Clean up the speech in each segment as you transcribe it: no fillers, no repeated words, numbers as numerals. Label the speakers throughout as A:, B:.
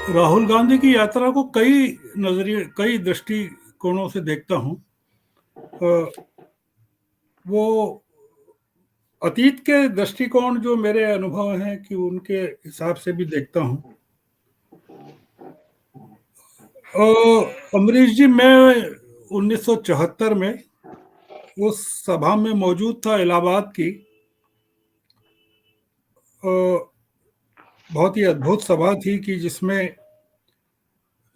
A: राहुल गांधी की यात्रा को कई दृष्टिकोणों से देखता हूं। वो अतीत के दृष्टिकोण जो मेरे अनुभव हैं कि उनके हिसाब से भी देखता हूं। अमरीश जी, मैं 1974 में उस सभा में मौजूद था, इलाहाबाद की। बहुत ही अद्भुत सभा थी कि जिसमें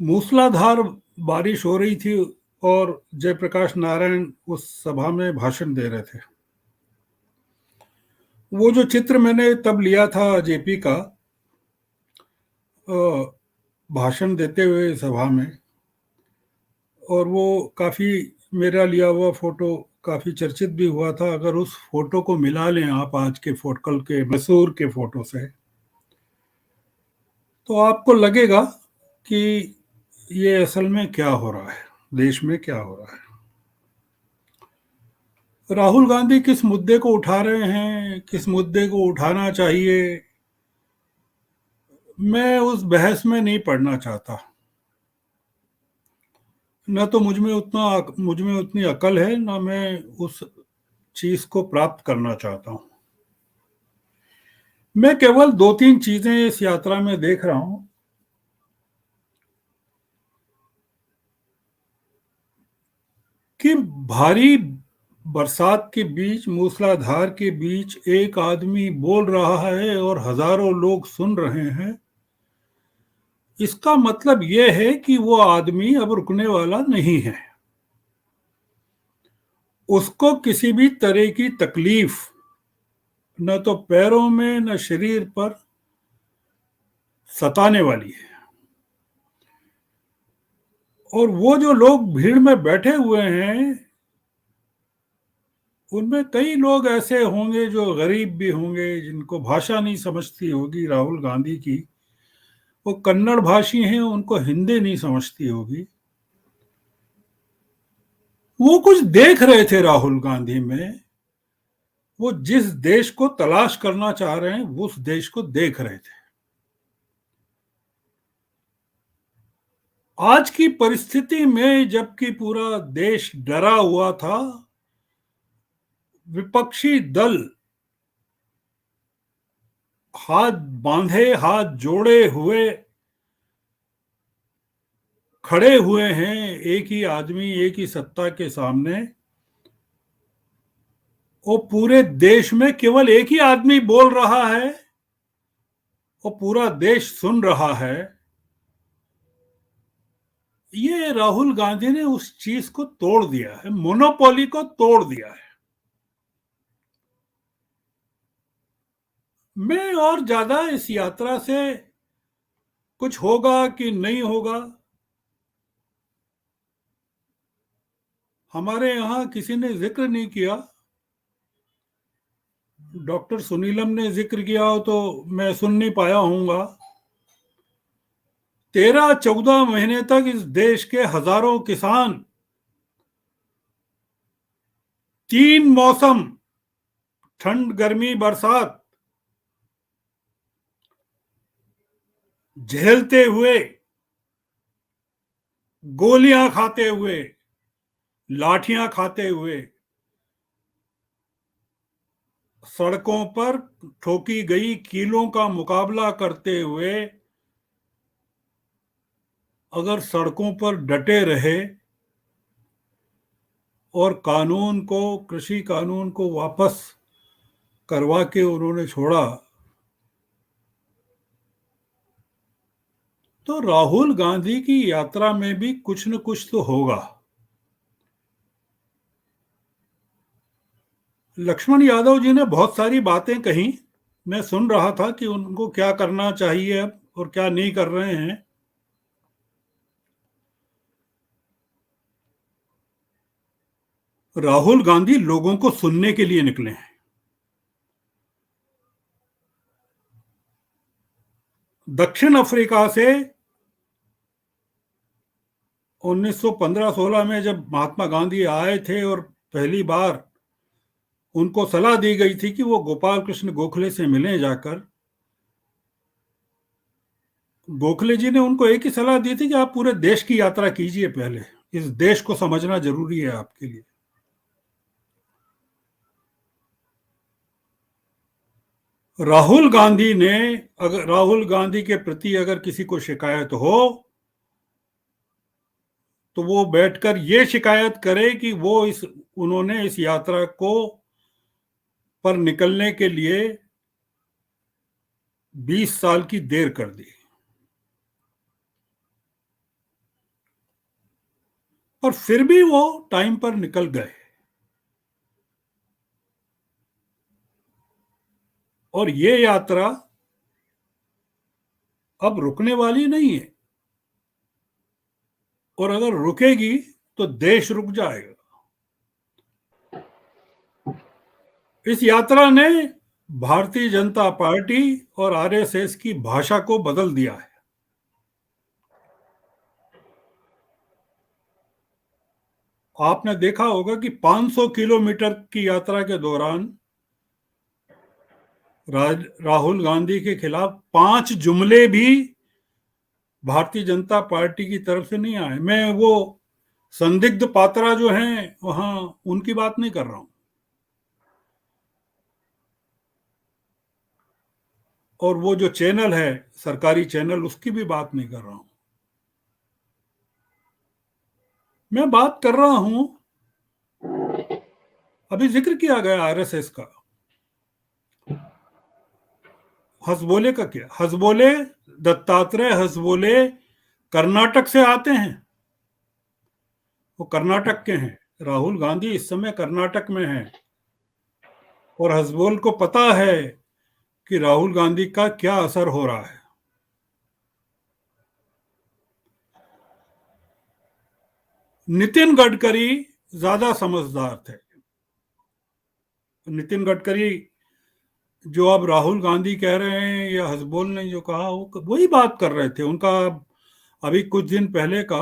A: मूसलाधार बारिश हो रही थी और जयप्रकाश नारायण उस सभा में भाषण दे रहे थे। वो जो चित्र मैंने तब लिया था जेपी का भाषण देते हुए सभा में, और वो काफी, मेरा लिया हुआ फोटो काफी चर्चित भी हुआ था। अगर उस फोटो को मिला लें आप आज के कल के मैसूर के फोटो से, तो आपको लगेगा कि ये असल में क्या हो रहा है, देश में क्या हो रहा है। राहुल गांधी किस मुद्दे को उठा रहे हैं, किस मुद्दे को उठाना चाहिए, मैं उस बहस में नहीं पढ़ना चाहता। न तो मुझ में उतनी अकल है, न मैं उस चीज को प्राप्त करना चाहता हूं। मैं केवल दो तीन चीजें इस यात्रा में देख रहा हूं कि भारी बरसात के बीच, मूसलाधार के बीच एक आदमी बोल रहा है और हजारों लोग सुन रहे हैं। इसका मतलब यह है कि वो आदमी अब रुकने वाला नहीं है। उसको किसी भी तरह की तकलीफ, न तो पैरों में न शरीर पर, सताने वाली है। और वो जो लोग भीड़ में बैठे हुए हैं, उनमें कई लोग ऐसे होंगे जो गरीब भी होंगे, जिनको भाषा नहीं समझती होगी राहुल गांधी की। वो कन्नड़ भाषी हैं, उनको हिंदी नहीं समझती होगी। वो कुछ देख रहे थे राहुल गांधी में। वो जिस देश को तलाश करना चाह रहे हैं, उस देश को देख रहे थे। आज की परिस्थिति में जबकि पूरा देश डरा हुआ था, विपक्षी दल हाथ बांधे, हाथ जोड़े हुए खड़े हुए हैं एक ही आदमी, एक ही सत्ता के सामने। वो पूरे देश में केवल एक ही आदमी बोल रहा है, वो पूरा देश सुन रहा है। ये राहुल गांधी ने उस चीज को तोड़ दिया है, मोनोपोली को तोड़ दिया है। मैं और ज्यादा इस यात्रा से कुछ होगा कि नहीं होगा, हमारे यहां किसी ने जिक्र नहीं किया। डॉक्टर सुनीलम ने जिक्र किया हो तो मैं सुन नहीं पाया हूंगा। 13-14 महीने तक इस देश के हजारों किसान 3 मौसम, ठंड गर्मी बरसात, झेलते हुए, गोलियां खाते हुए, लाठियां खाते हुए, सड़कों पर ठोकी गई कीलों का मुकाबला करते हुए अगर सड़कों पर डटे रहे और कानून को, कृषि कानून को वापस करवा के उन्होंने छोड़ा, तो राहुल गांधी की यात्रा में भी कुछ न कुछ तो होगा। लक्ष्मण यादव जी ने बहुत सारी बातें कही। मैं सुन रहा था कि उनको क्या करना चाहिए अब और क्या नहीं कर रहे हैं। राहुल गांधी लोगों को सुनने के लिए निकले हैं। दक्षिण अफ्रीका से 1915-16 में जब महात्मा गांधी आए थे और पहली बार उनको सलाह दी गई थी कि वो गोपाल कृष्ण गोखले से मिलें जाकर, गोखले जी ने उनको एक ही सलाह दी थी कि आप पूरे देश की यात्रा कीजिए, पहले इस देश को समझना जरूरी है आपके लिए। राहुल गांधी के प्रति अगर किसी को शिकायत हो तो वो बैठकर ये शिकायत करे कि उन्होंने इस यात्रा को पर निकलने के लिए 20 साल की देर कर दी, और फिर भी वो टाइम पर निकल गए। और ये यात्रा अब रुकने वाली नहीं है, और अगर रुकेगी तो देश रुक जाएगा। इस यात्रा ने भारतीय जनता पार्टी और आरएसएस की भाषा को बदल दिया है। आपने देखा होगा कि 500 किलोमीटर की यात्रा के दौरान राहुल गांधी के खिलाफ 5 जुमले भी भारतीय जनता पार्टी की तरफ से नहीं आए। मैं वो संदिग्ध पात्रा जो हैं वहां, उनकी बात नहीं कर रहा हूं, और वो जो चैनल है, सरकारी चैनल, उसकी भी बात नहीं कर रहा हूं। मैं बात कर रहा हूं, अभी जिक्र किया गया आरएसएस का। हसबोले का क्या? हसबोले, दत्तात्रेय हसबोले कर्नाटक से आते हैं, वो कर्नाटक के हैं। राहुल गांधी इस समय कर्नाटक में हैं, और हसबोल को पता है कि राहुल गांधी का क्या असर हो रहा है। नितिन गडकरी ज्यादा समझदार थे। नितिन गडकरी, जो अब राहुल गांधी कह रहे हैं या हसबोल ने जो कहा, वो वही बात कर रहे थे। उनका अभी कुछ दिन पहले का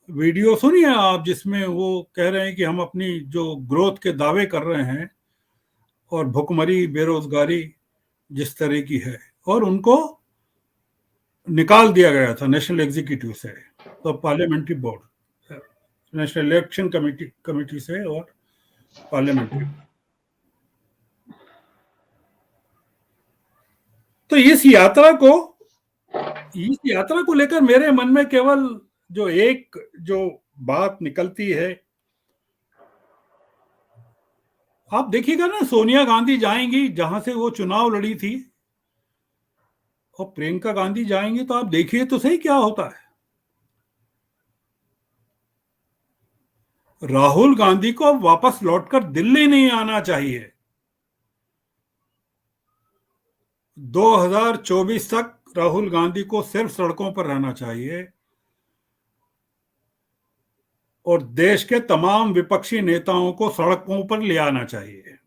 A: वीडियो सुनिए आप, जिसमें वो कह रहे हैं कि हम अपनी जो ग्रोथ के दावे कर रहे हैं, और भुखमरी, बेरोजगारी जिस तरह की है, और उनको निकाल दिया गया था नेशनल एग्जीक्यूटिव से, तो parliamentary board, national election committee से, और पार्लियामेंट्री। तो इस यात्रा को लेकर मेरे मन में केवल जो बात निकलती है, आप देखिएगा ना, सोनिया गांधी जाएंगी जहां से वो चुनाव लड़ी थी, और प्रियंका गांधी जाएंगी, तो आप देखिए तो सही क्या होता है। राहुल गांधी को अब वापस लौटकर दिल्ली नहीं आना चाहिए। 2024 तक राहुल गांधी को सिर्फ सड़कों पर रहना चाहिए, और देश के तमाम विपक्षी नेताओं को सड़कों पर ले आना चाहिए।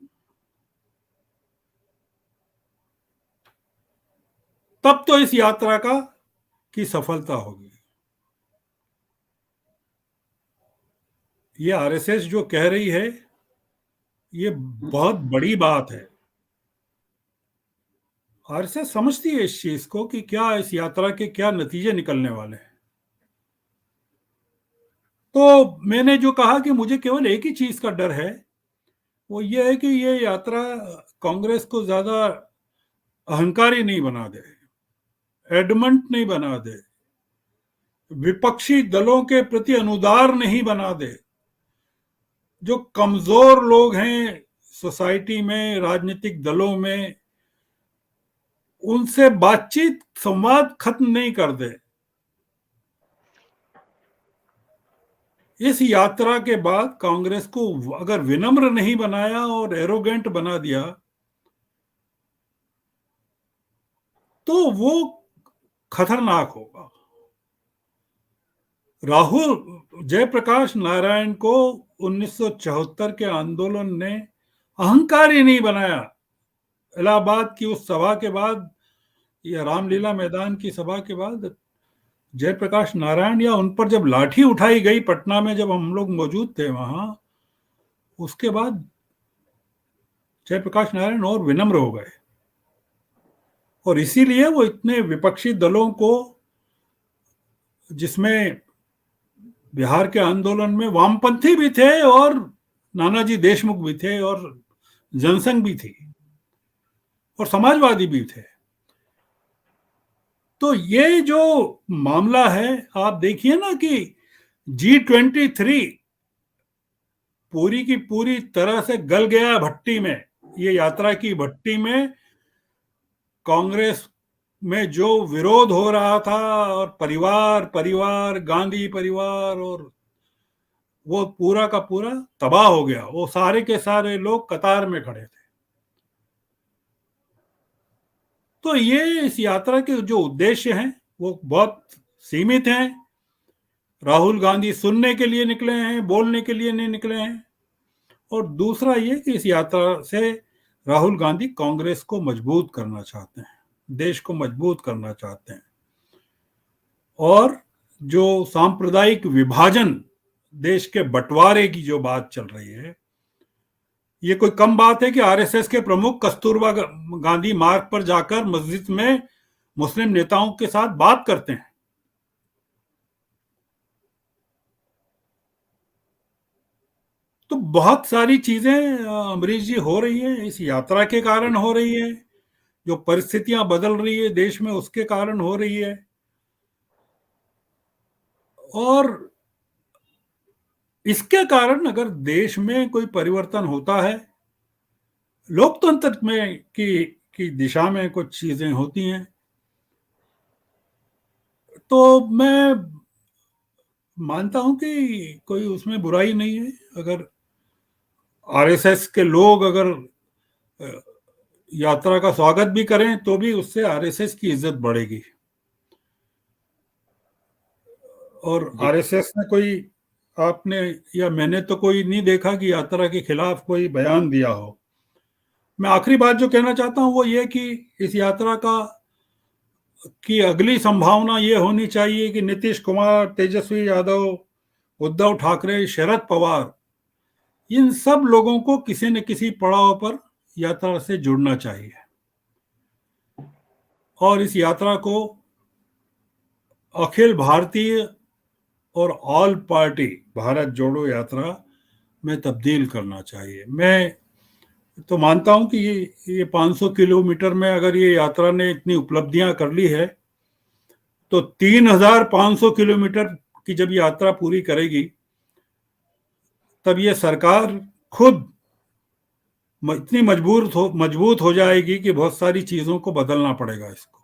A: तब तो इस यात्रा की सफलता होगी। ये आरएसएस जो कह रही है, ये बहुत बड़ी बात है। आरएसएस समझती है इस चीज को कि क्या इस यात्रा के क्या नतीजे निकलने वाले हैं। तो मैंने जो कहा कि मुझे केवल एक ही चीज का डर है, वो ये है कि ये यात्रा कांग्रेस को ज्यादा अहंकारी नहीं बना दे, एडमंट नहीं बना दे, विपक्षी दलों के प्रति अनुदार नहीं बना दे। जो कमजोर लोग हैं सोसाइटी में, राजनीतिक दलों में, उनसे बातचीत, संवाद खत्म नहीं कर दे। इस यात्रा के बाद कांग्रेस को अगर विनम्र नहीं बनाया और एरोगेंट बना दिया, तो वो खतरनाक होगा। राहुल जयप्रकाश नारायण को 1974 के आंदोलन ने अहंकारी नहीं बनाया। इलाहाबाद की उस सभा के बाद, या रामलीला मैदान की सभा के बाद, जयप्रकाश नारायण या उन पर जब लाठी उठाई गई पटना में, जब हम लोग मौजूद थे वहां, उसके बाद जयप्रकाश नारायण और विनम्र हो गए। और इसीलिए वो इतने विपक्षी दलों को, जिसमें बिहार के आंदोलन में वामपंथी भी थे और नानाजी देशमुख भी थे और जनसंघ भी थी और समाजवादी भी थे। तो ये जो मामला है, आप देखिए ना कि G23 पूरी की पूरी तरह से गल गया भट्टी में। ये यात्रा की भट्टी में कांग्रेस में जो विरोध हो रहा था, और परिवार परिवार गांधी परिवार, और वो पूरा का पूरा तबाह हो गया। वो सारे के सारे लोग कतार में खड़े थे। तो ये इस यात्रा के जो उद्देश्य हैं वो बहुत सीमित हैं। राहुल गांधी सुनने के लिए निकले हैं, बोलने के लिए नहीं निकले हैं। और दूसरा ये कि इस यात्रा से राहुल गांधी कांग्रेस को मजबूत करना चाहते हैं, देश को मजबूत करना चाहते हैं। और जो सांप्रदायिक विभाजन, देश के बंटवारे की जो बात चल रही है, ये कोई कम बात है कि आरएसएस के प्रमुख कस्तूरबा गांधी मार्ग पर जाकर मस्जिद में मुस्लिम नेताओं के साथ बात करते हैं। तो बहुत सारी चीजें अमरीश जी हो रही है, इस यात्रा के कारण हो रही है। जो परिस्थितियां बदल रही है देश में, उसके कारण हो रही है। और इसके कारण अगर देश में कोई परिवर्तन होता है, लोकतंत्र में की दिशा में कुछ चीजें होती हैं, तो मैं मानता हूं कि कोई उसमें बुराई नहीं है। अगर आरएसएस के लोग अगर यात्रा का स्वागत भी करें तो भी उससे आरएसएस की इज्जत बढ़ेगी। और
B: जी
A: आरएसएस ने कोई, आपने या मैंने तो कोई नहीं देखा कि यात्रा के खिलाफ कोई बयान दिया हो। मैं आखिरी बात जो कहना चाहता हूं वो ये कि इस यात्रा का की अगली संभावना ये होनी चाहिए कि नीतीश कुमार, तेजस्वी यादव, उद्धव ठाकरे, शरद पवार, इन सब लोगों को किसी न किसी पड़ाव पर यात्रा से जुड़ना चाहिए और इस यात्रा को अखिल भारतीय और ऑल पार्टी भारत जोड़ो यात्रा में तब्दील करना चाहिए। मैं तो मानता हूं कि ये 500 किलोमीटर में अगर ये यात्रा ने इतनी उपलब्धियां कर ली है, तो 3500 किलोमीटर की जब यात्रा पूरी करेगी, तब ये सरकार खुद इतनी मजबूत हो जाएगी कि बहुत सारी चीजों को बदलना पड़ेगा इसको।